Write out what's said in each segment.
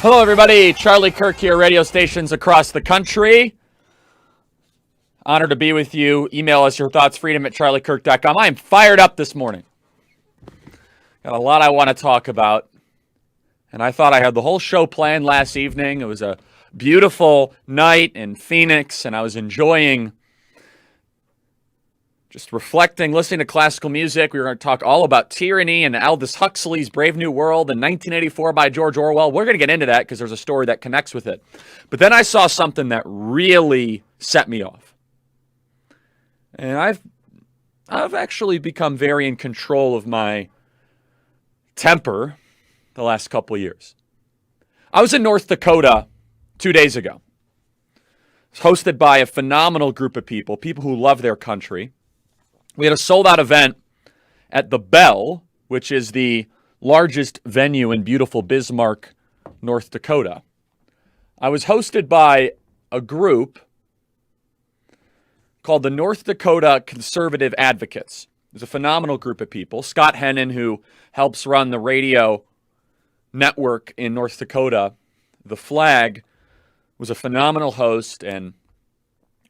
Hello, everybody. Charlie Kirk here, radio stations across the country. Honored to be with you. Email us your thoughts, freedom@charliekirk.com. I am fired up this morning. Got a lot I want to talk about. And I thought I had the whole show planned last evening. It was a beautiful night in Phoenix, and I was enjoying just reflecting, listening to classical music. We were going to talk all about tyranny and Aldous Huxley's Brave New World and 1984 by George Orwell. We're going to get into that because there's a story that connects with it. But then I saw something that really set me off. And I've actually become very in control of my temper the last couple of years. I was in North Dakota 2 days ago. It was hosted by a phenomenal group of people who love their country. We had a sold-out event at the Bell, which is the largest venue in beautiful Bismarck, North Dakota. I was hosted by a group called the North Dakota Conservative Advocates. It's a phenomenal group of people. Scott Hennon, who helps run the radio network in North Dakota, The Flag, was a phenomenal host, and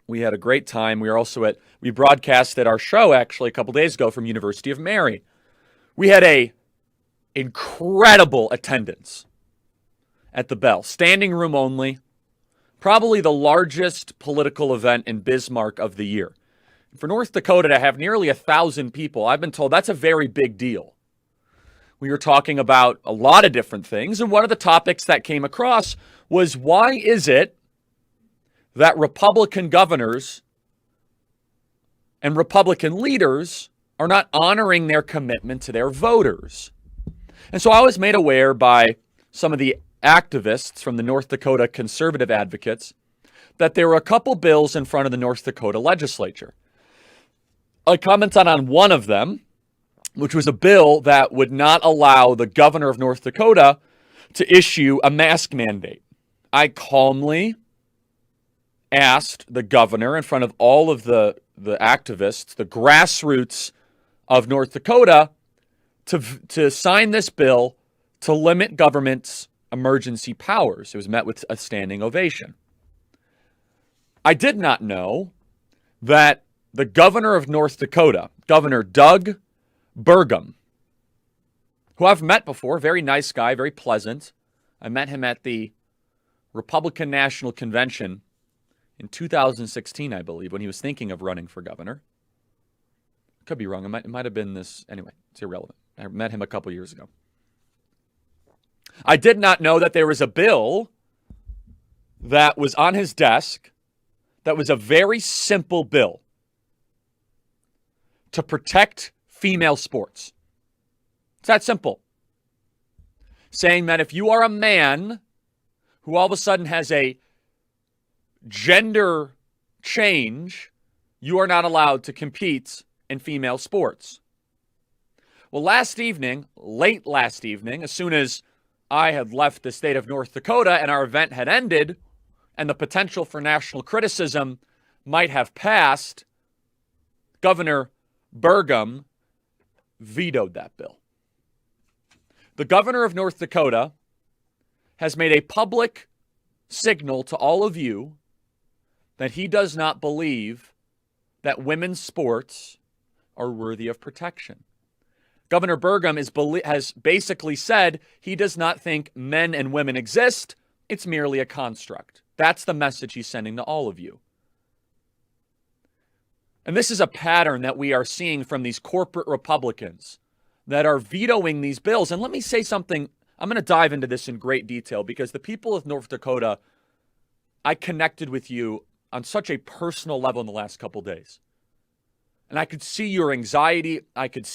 we had a great time. We broadcasted our show actually a couple days ago from University of Mary. We had a incredible attendance at the Bell, standing room only, probably the largest political event in Bismarck of the year. For North Dakota to have nearly 1,000 people, I've been told that's a very big deal. We were talking about a lot of different things, and one of the topics that came across was, why is it that Republican governors and Republican leaders are not honoring their commitment to their voters? And so I was made aware by some of the activists from the North Dakota Conservative Advocates that there were a couple bills in front of the North Dakota legislature. I commented on one of them, which was a bill that would not allow the governor of North Dakota to issue a mask mandate. I calmly asked the governor in front of all of the activists, the grassroots of North Dakota, to sign this bill to limit government's emergency powers. It was met with a standing ovation. I did not know that the governor of North Dakota, Governor Doug Burgum, who I've met before, very nice guy, very pleasant. I met him at the Republican National Convention in 2016, I believe, when he was thinking of running for governor. Could be wrong. It might have been this. Anyway, it's irrelevant. I met him a couple years ago. I did not know that there was a bill that was on his desk that was a very simple bill to protect female sports. It's that simple. Saying that if you are a man who all of a sudden has a gender change, you are not allowed to compete in female sports. Well, late last evening, as soon as I had left the state of North Dakota and our event had ended and the potential for national criticism might have passed, Governor Burgum vetoed that bill. The governor of North Dakota has made a public signal to all of you that he does not believe that women's sports are worthy of protection. Governor Burgum has basically said he does not think men and women exist. It's merely a construct. That's the message he's sending to all of you. And this is a pattern that we are seeing from these corporate Republicans that are vetoing these bills. And let me say something. I'm going to dive into this in great detail because the people of North Dakota, I connected with you on such a personal level in the last couple days. And I could see your anxiety. I could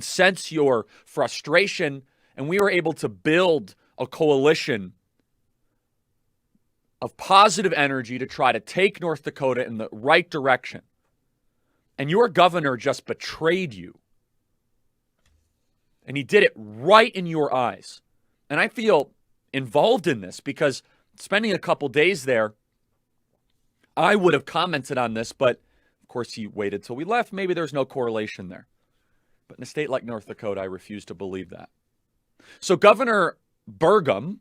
sense your frustration. And we were able to build a coalition of positive energy to try to take North Dakota in the right direction. And your governor just betrayed you. And he did it right in your eyes. And I feel involved in this because spending a couple days there, I would have commented on this, but of course he waited till we left. Maybe there's no correlation there. But in a state like North Dakota, I refuse to believe that. So Governor Burgum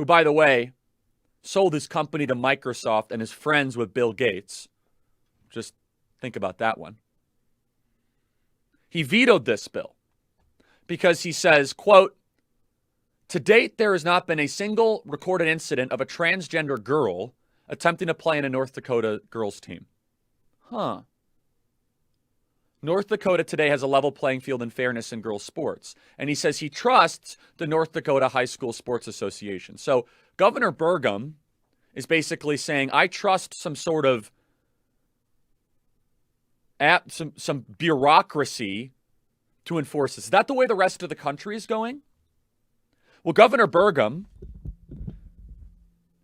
who, by the way, sold his company to Microsoft and is friends with Bill Gates. Just think about that one. He vetoed this bill because he says, quote, "To date, there has not been a single recorded incident of a transgender girl attempting to play in a North Dakota girls team." Huh. North Dakota today has a level playing field and fairness in girls' sports. And he says he trusts the North Dakota High School Sports Association. So Governor Burgum is basically saying, I trust some sort of some bureaucracy to enforce this. Is that the way the rest of the country is going? Well, Governor Burgum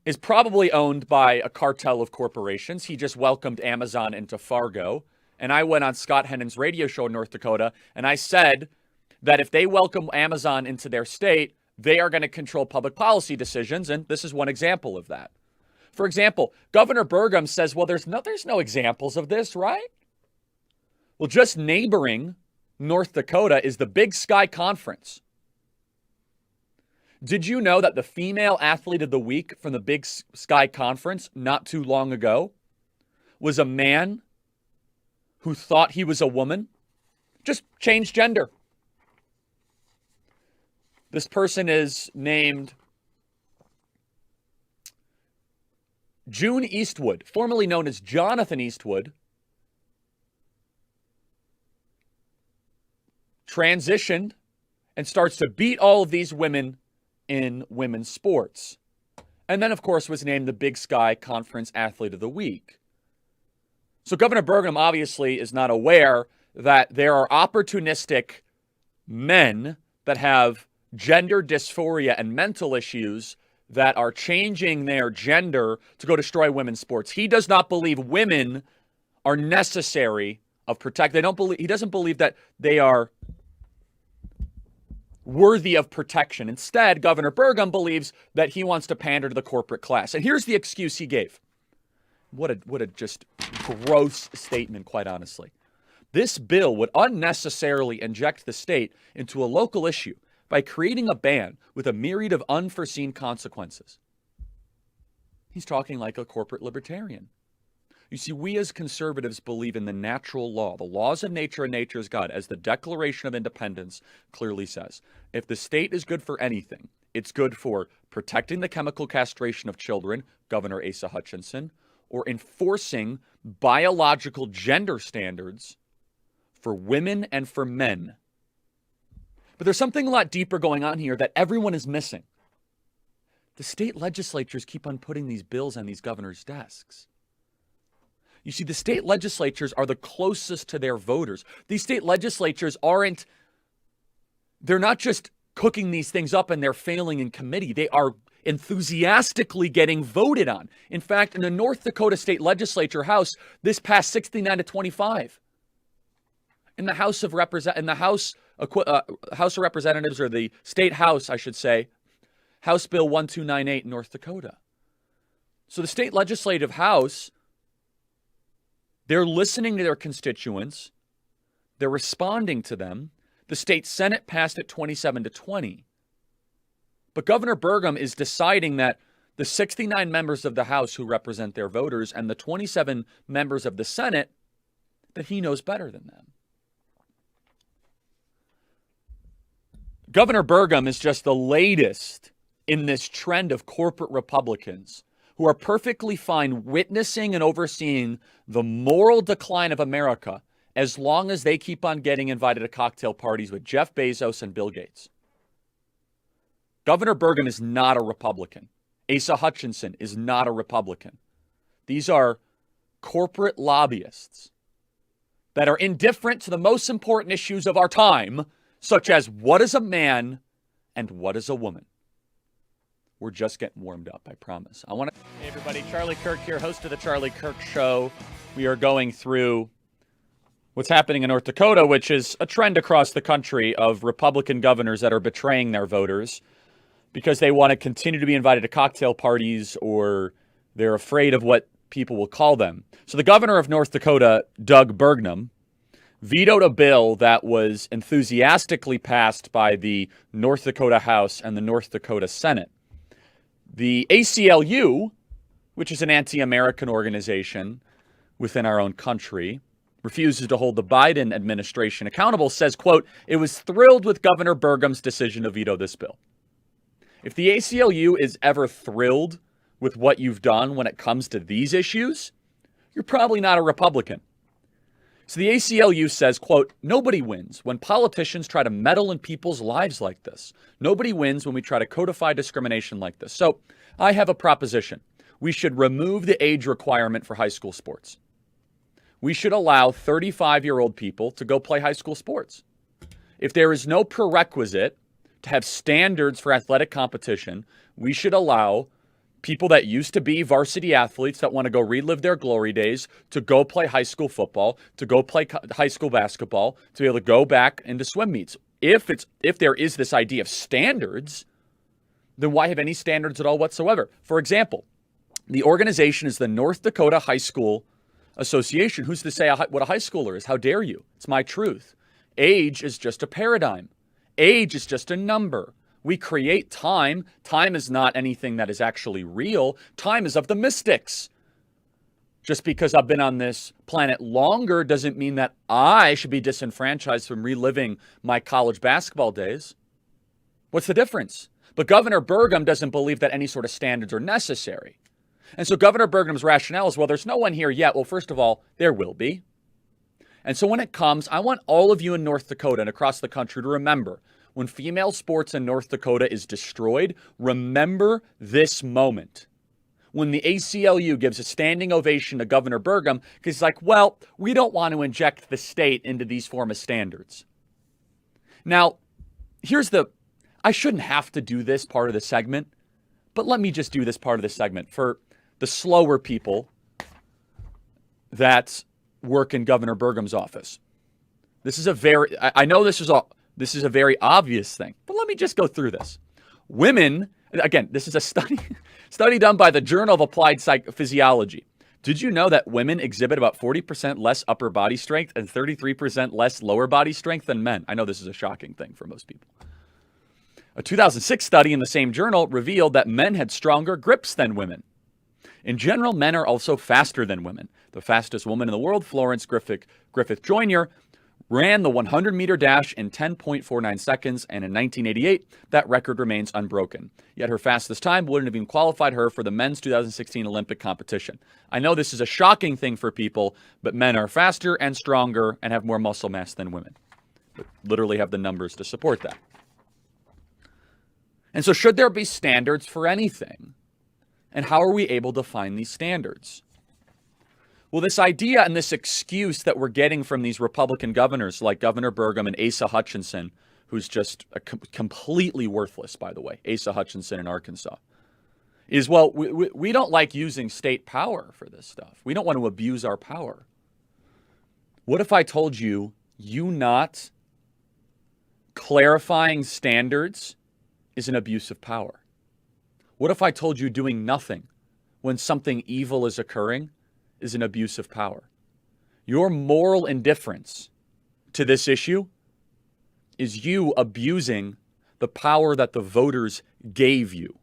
is probably owned by a cartel of corporations. He just welcomed Amazon into Fargo. And I went on Scott Hennon's radio show in North Dakota, and I said that if they welcome Amazon into their state, they are going to control public policy decisions, and this is one example of that. For example, Governor Burgum says, well, there's no examples of this, right? Well, just neighboring North Dakota is the Big Sky Conference. Did you know that the female athlete of the week from the Big Sky Conference not too long ago was a man who thought he was a woman? Just changed gender. This person is named June Eastwood, formerly known as Jonathan Eastwood, transitioned and starts to beat all of these women in women's sports. And then, of course, was named the Big Sky Conference Athlete of the Week. So Governor Burgum obviously is not aware that there are opportunistic men that have gender dysphoria and mental issues that are changing their gender to go destroy women's sports. He does not believe women are necessary of protect. He doesn't believe that they are worthy of protection. Instead, Governor Burgum believes that he wants to pander to the corporate class. And here's the excuse he gave. What a just gross statement, quite honestly. This bill would unnecessarily inject the state into a local issue by creating a ban with a myriad of unforeseen consequences. He's talking like a corporate libertarian. You see, we as conservatives believe in the natural law, the laws of nature and nature's God, as the Declaration of Independence clearly says. If the state is good for anything, it's good for protecting the chemical castration of children, Governor Asa Hutchinson, or enforcing biological gender standards for women and for men. But there's something a lot deeper going on here that everyone is missing. The state legislatures keep on putting these bills on these governors' desks. You see, the state legislatures are the closest to their voters. These state legislatures they're not just cooking these things up and they're failing in committee. They are enthusiastically getting voted on. In fact, in the North Dakota State Legislature House, this passed 69-25. In the House of Representatives, or the State House, I should say, House Bill 1298 in North Dakota. So the State Legislative House, they're listening to their constituents. They're responding to them. The State Senate passed it 27-20. But Governor Burgum is deciding that the 69 members of the House who represent their voters and the 27 members of the Senate, that he knows better than them. Governor Burgum is just the latest in this trend of corporate Republicans who are perfectly fine witnessing and overseeing the moral decline of America as long as they keep on getting invited to cocktail parties with Jeff Bezos and Bill Gates. Governor Burgum is not a Republican. Asa Hutchinson is not a Republican. These are corporate lobbyists that are indifferent to the most important issues of our time, such as what is a man and what is a woman. We're just getting warmed up, I promise. Hey everybody, Charlie Kirk here, host of the Charlie Kirk Show. We are going through what's happening in North Dakota, which is a trend across the country of Republican governors that are betraying their voters because they want to continue to be invited to cocktail parties or they're afraid of what people will call them. So the governor of North Dakota, Doug Burgum, vetoed a bill that was enthusiastically passed by the North Dakota House and the North Dakota Senate. The ACLU, which is an anti-American organization within our own country, refuses to hold the Biden administration accountable, says, quote, "It was thrilled with Governor Burgum's decision to veto this bill." If the ACLU is ever thrilled with what you've done when it comes to these issues, you're probably not a Republican. So the ACLU says, quote, "Nobody wins when politicians try to meddle in people's lives like this. Nobody wins when we try to codify discrimination like this." So I have a proposition. We should remove the age requirement for high school sports. We should allow 35-year-old people to go play high school sports. If there is no prerequisite to have standards for athletic competition, we should allow people that used to be varsity athletes that want to go relive their glory days to go play high school football, to go play high school basketball, to be able to go back into swim meets. If there is this idea of standards, then why have any standards at all whatsoever? For example, the organization is the North Dakota High School Association. Who's to say what a high schooler is? How dare you? It's my truth. Age is just a paradigm. Age is just a number. We create time. Time is not anything that is actually real. Time is of the mystics. Just because I've been on this planet longer doesn't mean that I should be disenfranchised from reliving my college basketball days. What's the difference? But Governor Burgum doesn't believe that any sort of standards are necessary. And so Governor Burgum's rationale is, well, there's no one here yet. Well, first of all, there will be. And so when it comes, I want all of you in North Dakota and across the country to remember, when female sports in North Dakota is destroyed, remember this moment. When the ACLU gives a standing ovation to Governor Burgum, because he's like, well, we don't want to inject the state into these form of standards. Now, I shouldn't have to do this part of the segment, but let me just do this part of the segment for the slower people that work in Governor Burgum's office. I know this is a very obvious thing, but let me just go through this. Women, again, this is a study done by the Journal of Applied Physiology. Did you know that women exhibit about 40% less upper body strength and 33% less lower body strength than men? I know this is a shocking thing for most people. A 2006 study in the same journal revealed that men had stronger grips than women. In general, men are also faster than women. The fastest woman in the world, Florence Griffith Joyner, ran the 100-meter dash in 10.49 seconds, and in 1988, that record remains unbroken. Yet her fastest time wouldn't have even qualified her for the men's 2016 Olympic competition. I know this is a shocking thing for people, but men are faster and stronger and have more muscle mass than women. But literally have the numbers to support that. And so should there be standards for anything? And how are we able to find these standards? Well, this idea and this excuse that we're getting from these Republican governors like Governor Burgum and Asa Hutchinson, who's just completely worthless, by the way, Asa Hutchinson in Arkansas, is, well, we don't like using state power for this stuff. We don't want to abuse our power. What if I told you not clarifying standards is an abuse of power? What if I told you doing nothing when something evil is occurring is an abuse of power? Your moral indifference to this issue is you abusing the power that the voters gave you.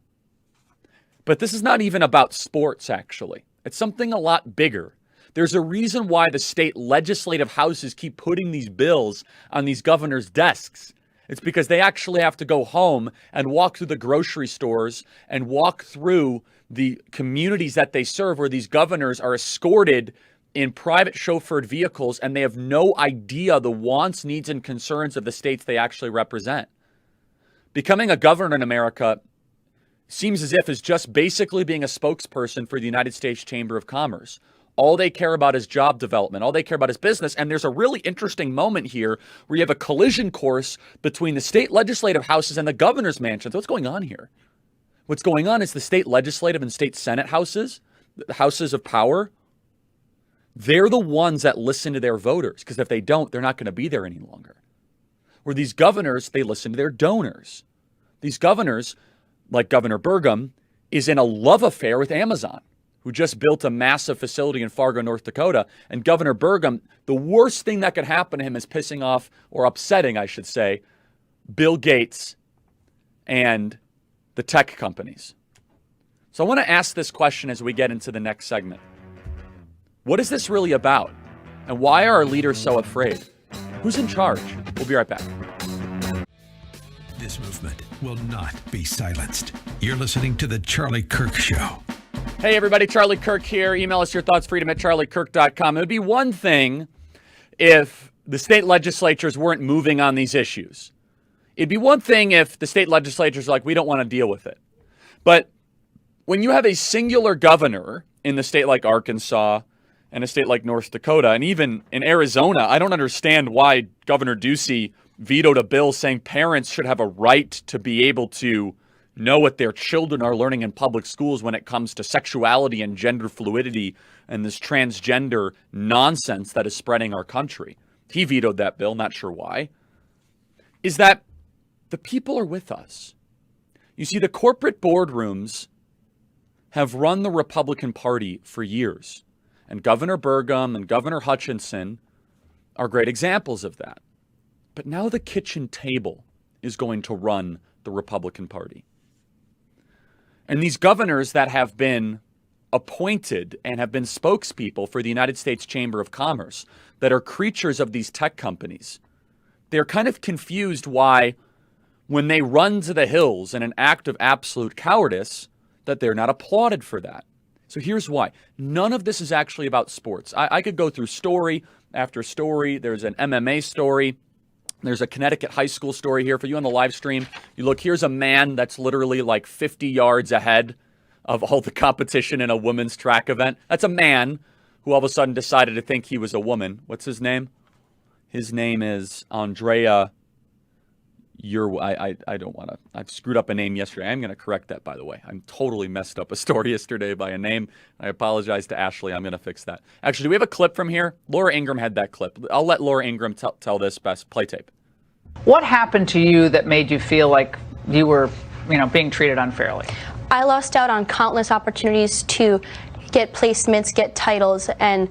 But this is not even about sports, actually. It's something a lot bigger. There's a reason why the state legislative houses keep putting these bills on these governors' desks. It's because they actually have to go home and walk through the grocery stores and walk through the communities that they serve, where these governors are escorted in private chauffeured vehicles and they have no idea the wants, needs, and concerns of the states they actually represent. Becoming a governor in America seems as if it's just basically being a spokesperson for the United States Chamber of Commerce. All they care about is job development. All they care about is business. And there's a really interesting moment here where you have a collision course between the state legislative houses and the governor's mansions. What's going on here? What's going on is the state legislative and state senate houses, the houses of power, they're the ones that listen to their voters, because if they don't, they're not going to be there any longer. Where these governors, they listen to their donors. These governors, like Governor Burgum, is in a love affair with Amazon, who just built a massive facility in Fargo, North Dakota. And Governor Burgum, the worst thing that could happen to him is pissing off, or upsetting, I should say, Bill Gates and the tech companies. So I want to ask this question as we get into the next segment. What is this really about? And why are our leaders so afraid? Who's in charge? We'll be right back. This movement will not be silenced. You're listening to The Charlie Kirk Show. Hey, everybody. Charlie Kirk here. Email us your thoughts, freedom@charliekirk.com. It would be one thing if the state legislatures weren't moving on these issues. It'd be one thing if the state legislatures are like, we don't want to deal with it. But when you have a singular governor in the state like Arkansas and a state like North Dakota, and even in Arizona, I don't understand why Governor Ducey vetoed a bill saying parents should have a right to be able to know what their children are learning in public schools when it comes to sexuality and gender fluidity and this transgender nonsense that is spreading our country. He vetoed that bill, not sure why. Is that the people are with us. You see, the corporate boardrooms have run the Republican Party for years. And Governor Burgum and Governor Hutchinson are great examples of that. But now the kitchen table is going to run the Republican Party. And these governors that have been appointed and have been spokespeople for the United States Chamber of Commerce that are creatures of these tech companies, they're kind of confused why, when they run to the hills in an act of absolute cowardice, that they're not applauded for that. So here's why. None of this is actually about sports. I could go through story after story. There's an MMA story. There's a Connecticut high school story here for you on the live stream. You look, here's a man that's literally like 50 yards ahead of all the competition in a women's track event. That's a man who all of a sudden decided to think he was a woman. What's his name? His name is Andrea. I don't want to. I've screwed up a name yesterday. I'm going to correct that, by the way. I'm totally messed up a story yesterday by a name. I apologize to Ashley. I'm going to fix that. Actually, do we have a clip from here? Laura Ingraham had that clip. I'll let Laura Ingraham tell this best. Play tape. What happened to you that made you feel like you were, being treated unfairly? I lost out on countless opportunities to get placements, get titles, and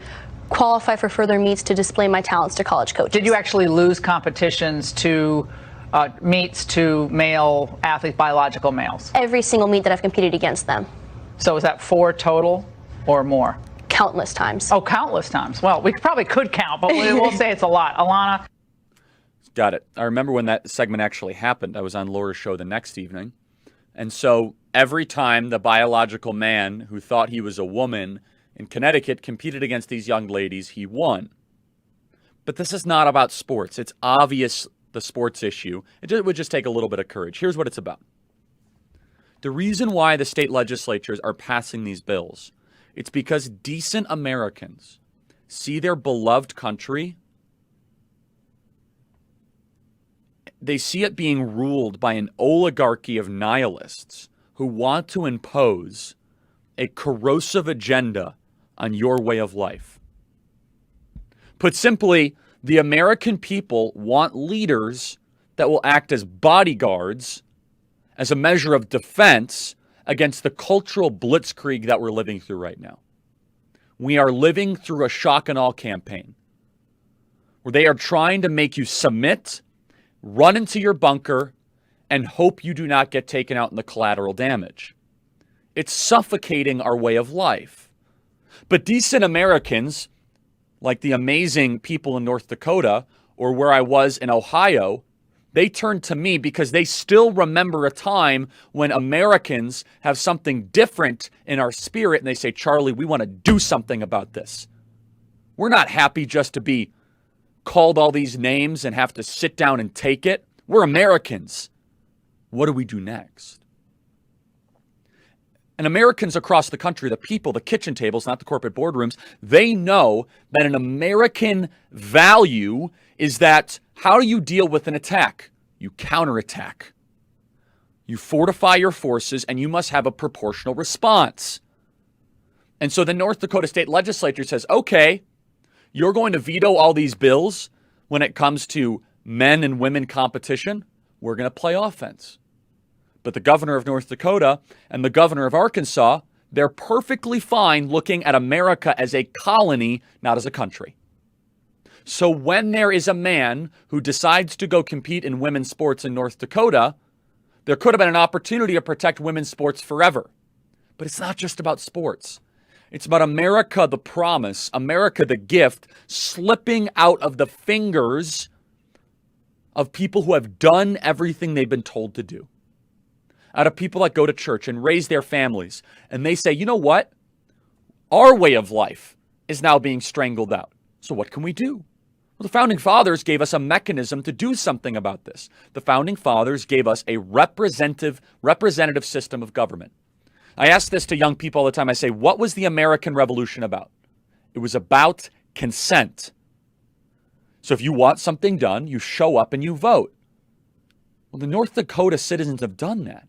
qualify for further meets to display my talents to college coaches. Did you actually lose competitions to meets to male athletes, biological males? Every single meet that I've competed against them. So is that 4 total or more? Countless times. Oh, countless times. Well, we probably could count, but we'll say it's a lot. Alana? Got it. I remember when that segment actually happened. I was on Laura's show the next evening. And so every time the biological man who thought he was a woman in Connecticut competed against these young ladies, he won. But this is not about sports. It's obvious the sports issue. It would just take a little bit of courage. Here's what it's about. The reason why the state legislatures are passing these bills, it's because decent Americans see their beloved country, they see it being ruled by an oligarchy of nihilists who want to impose a corrosive agenda on your way of life. Put simply, the American people want leaders that will act as bodyguards, as a measure of defense against the cultural blitzkrieg that we're living through right now. We are living through a shock and awe campaign where they are trying to make you submit, run into your bunker, and hope you do not get taken out in the collateral damage. It's suffocating our way of life. But decent Americans, like the amazing people in North Dakota or where I was in Ohio, they turn to me because they still remember a time when Americans have something different in our spirit and they say, Charlie, we want to do something about this. We're not happy just to be called all these names and have to sit down and take it. We're Americans. What do we do next? And Americans across the country, the people, the kitchen tables, not the corporate boardrooms, they know that an American value is that how do you deal with an attack? You counterattack. You fortify your forces and you must have a proportional response. And so the North Dakota State Legislature says, okay, you're going to veto all these bills when it comes to men and women competition. We're going to play offense. But the governor of North Dakota and the governor of Arkansas, they're perfectly fine looking at America as a colony, not as a country. So when there is a man who decides to go compete in women's sports in North Dakota, there could have been an opportunity to protect women's sports forever. But it's not just about sports. It's about America, the promise, America, the gift, slipping out of the fingers of people who have done everything they've been told to do. Out of people that go to church and raise their families. And they say, you know what? Our way of life is now being strangled out. So what can we do? Well, the Founding Fathers gave us a mechanism to do something about this. The Founding Fathers gave us a representative system of government. I ask this to young people all the time. I say, what was the American Revolution about? It was about consent. So if you want something done, you show up and you vote. Well, the North Dakota citizens have done that.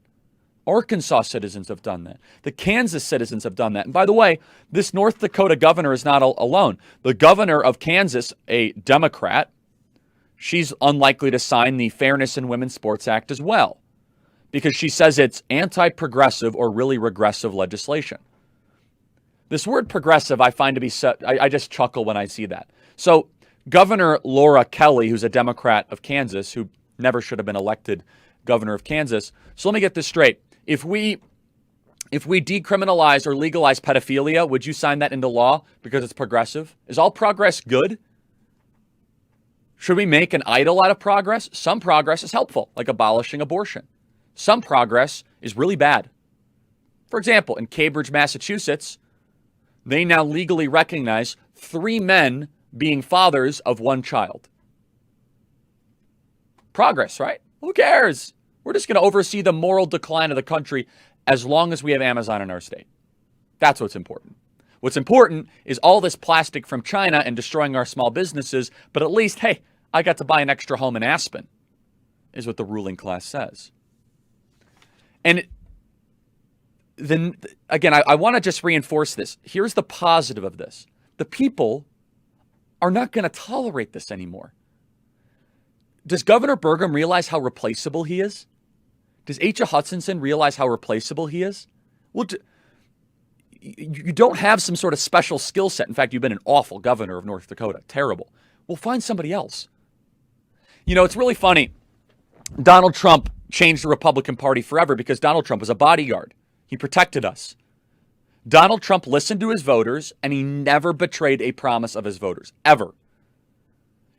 Arkansas citizens have done that. The Kansas citizens have done that. And by the way, this North Dakota governor is not alone. The governor of Kansas, a Democrat, she's unlikely to sign the Fairness in Women's Sports Act as well, because she says it's anti-progressive or really regressive legislation. This word progressive I find to be, I just chuckle when I see that. So Governor Laura Kelly, who's a Democrat of Kansas, who never should have been elected governor of Kansas. So let me get this straight. If we decriminalize or legalize pedophilia, would you sign that into law because it's progressive? Is all progress good? Should we make an idol out of progress? Some progress is helpful, like abolishing abortion. Some progress is really bad. For example, in Cambridge, Massachusetts, they now legally recognize 3 men being fathers of 1 child. Progress, right? Who cares? We're just going to oversee the moral decline of the country as long as we have Amazon in our state. That's what's important. What's important is all this plastic from China and destroying our small businesses, but at least, hey, I got to buy an extra home in Aspen, is what the ruling class says. And then, again, I want to just reinforce this. Here's the positive of this. The people are not going to tolerate this anymore. Does Governor Burgum realize how replaceable he is? Does Asa Hutchinson realize how replaceable he is? Well, you don't have some sort of special skill set. In fact, you've been an awful governor of North Dakota. Terrible. Well, find somebody else. You know, it's really funny. Donald Trump changed the Republican Party forever because Donald Trump was a bodyguard. He protected us. Donald Trump listened to his voters, and he never betrayed a promise of his voters, ever.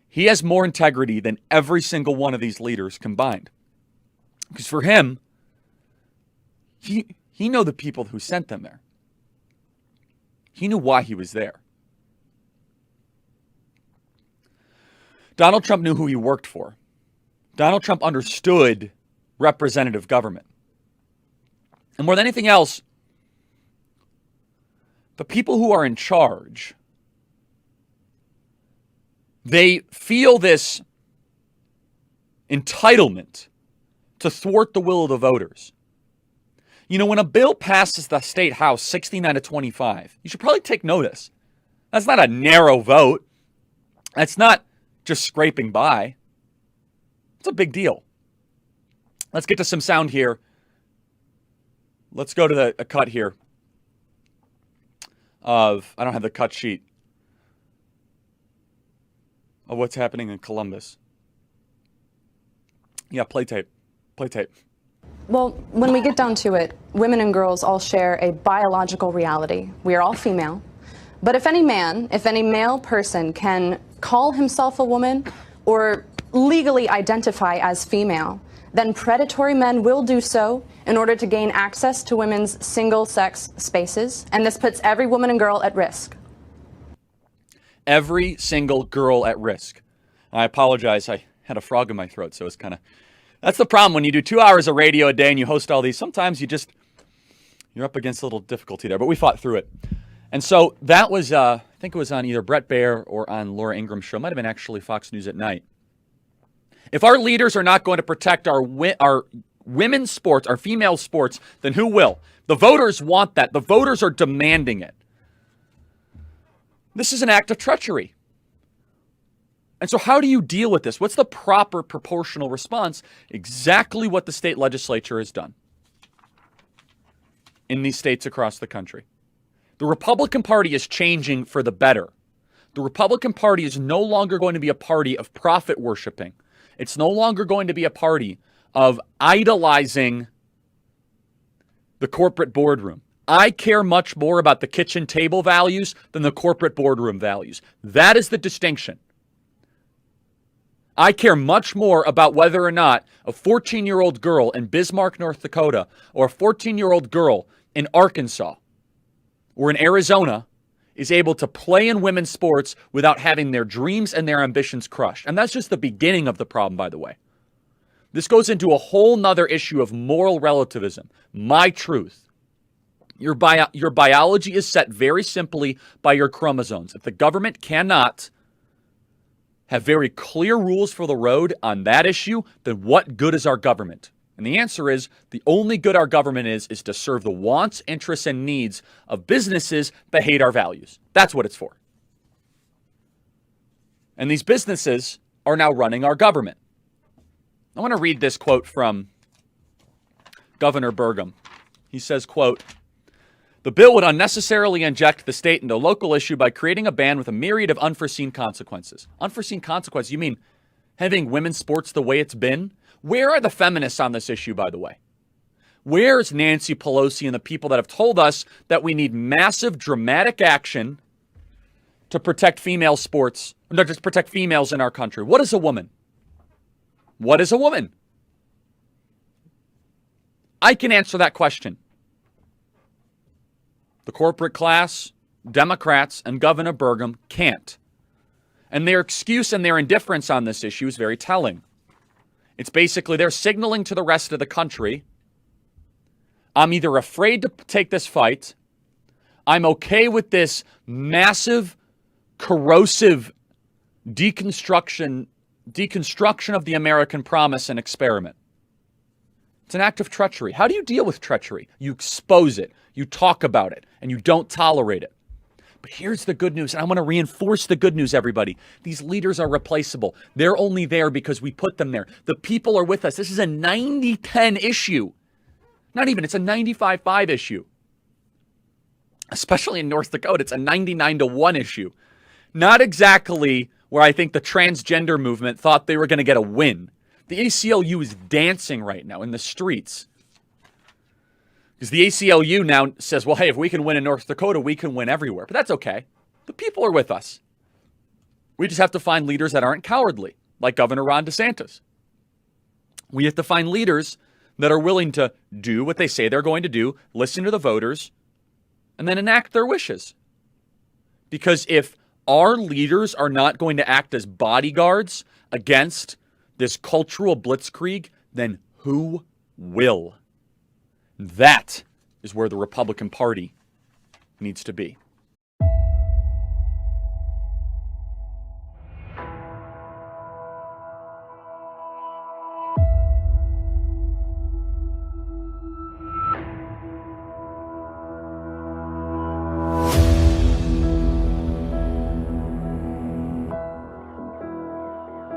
He has more integrity than every single one of these leaders combined. Because for him, he knew the people who sent them there. He knew why he was there. Donald Trump knew who he worked for. Donald Trump understood representative government. And more than anything else, the people who are in charge, they feel this entitlement to thwart the will of the voters. You know, when a bill passes the state house 69-25, you should probably take notice. That's not a narrow vote. That's not just scraping by. It's a big deal. Let's get to some sound here. Let's go to a cut here of, I don't have the cut sheet, of what's happening in Columbus. Yeah, play tape. Play tape. Well, when we get down to it, women and girls all share a biological reality. We are all female. But if any male person can call himself a woman or legally identify as female, then predatory men will do so in order to gain access to women's single-sex spaces, and this puts every woman and girl at risk. Every single girl at risk. I apologize. I had a frog in my throat, so it's kind of... That's the problem when you do 2 hours of radio a day and you host all these. Sometimes you're up against a little difficulty there, but we fought through it. And so that was, I think it was on either Brett Baer or on Laura Ingram's show. It might have been actually Fox News at Night. If our leaders are not going to protect our women's sports, our female sports, then who will? The voters want that. The voters are demanding it. This is an act of treachery. And so how do you deal with this? What's the proper proportional response? Exactly what the state legislature has done in these states across the country. The Republican Party is changing for the better. The Republican Party is no longer going to be a party of profit worshiping. It's no longer going to be a party of idolizing the corporate boardroom, I care much more about the kitchen table values than the corporate boardroom values. That is the distinction. I care much more about whether or not a 14-year-old girl in Bismarck, North Dakota, or a 14-year-old girl in Arkansas or in Arizona is able to play in women's sports without having their dreams and their ambitions crushed. And that's just the beginning of the problem, by the way. This goes into a whole nother issue of moral relativism. My truth. Your biology is set very simply by your chromosomes. If the government cannot have very clear rules for the road on that issue, then what good is our government? And the answer is, the only good our government is to serve the wants, interests, and needs of businesses that hate our values. That's what it's for. And these businesses are now running our government. I want to read this quote from Governor Burgum. He says, quote, "The bill would unnecessarily inject the state into a local issue by creating a ban with a myriad of unforeseen consequences." Unforeseen consequences? You mean having women's sports the way it's been? Where are the feminists on this issue, by the way? Where's Nancy Pelosi and the people that have told us that we need massive, dramatic action to protect female sports, not just protect females in our country? What is a woman? What is a woman? I can answer that question. The corporate class, Democrats, and Governor Burgum can't. And their excuse and their indifference on this issue is very telling. It's basically they're signaling to the rest of the country, I'm either afraid to take this fight, I'm okay with this massive, corrosive deconstruction of the American promise and experiment. It's an act of treachery. How do you deal with treachery? You expose it, you talk about it, and you don't tolerate it. But here's the good news, and I want to reinforce the good news, everybody. These leaders are replaceable. They're only there because we put them there. The people are with us. This is a 90-10 issue. Not even, it's a 95-5 issue. Especially in North Dakota, it's a 99-1 issue. Not exactly where I think the transgender movement thought they were going to get a win. The ACLU is dancing right now in the streets. Because the ACLU now says, well, hey, if we can win in North Dakota, we can win everywhere. But that's okay. The people are with us. We just have to find leaders that aren't cowardly, like Governor Ron DeSantis. We have to find leaders that are willing to do what they say they're going to do, listen to the voters, and then enact their wishes. Because if our leaders are not going to act as bodyguards against this cultural blitzkrieg, then who will? That is where the Republican Party needs to be.